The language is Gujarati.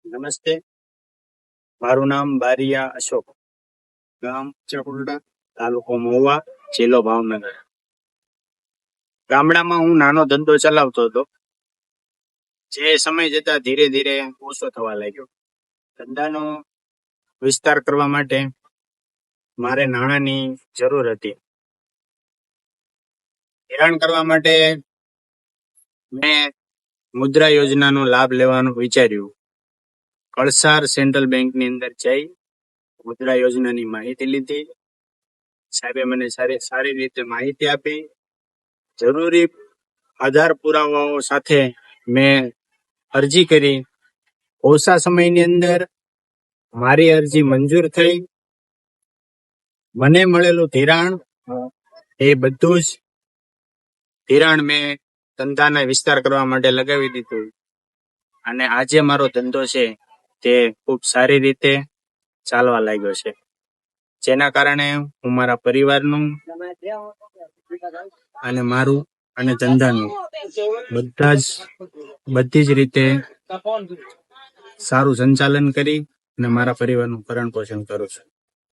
નમસ્તે, મારું નામ બારિયા અશોક, ગામ ચાકુરડા, તાલુકો મહુવા, જિલ્લો ભાવનગર. ગામડામાં હું નાનો ધંધો ચલાવતો હતો, જે સમય જતા ધીરે ધીરે ઓછો થવા લાગ્યો. ધંધાનો વિસ્તાર કરવા માટે મારે નાણાંની જરૂર હતી. ધિરાણ કરવા માટે મેં મુદ્રા યોજનાનો લાભ લેવાનું વિચાર્યું. કળસાર સેન્ટ્રલ બેંકની અંદર જઈ મુદ્રા યોજનાની માહિતી લીધી. સાહેબે મને સારી રીતે માહિતી આપી. જરૂરી આધાર પુરાવાઓ સાથે મેં અરજી કરી. ઓછા સમયની અંદર મારી અરજી મંજૂર થઈ. મને મળેલું ધિરાણ એ બધું જ ધિરાણ મેં ધંધાના વિસ્તાર કરવા માટે લગાવી દીધું, અને આજે મારો ધંધો છે તે ખૂબ સારી રીતે ચાલવા લાગ્યો છે, જેના કારણે હું મારા પરિવારનું અને મારું અને ધંધાનું બધી જ રીતે સારું સંચાલન કરી અને મારા પરિવારનું ભરણ પોષણ કરું છું.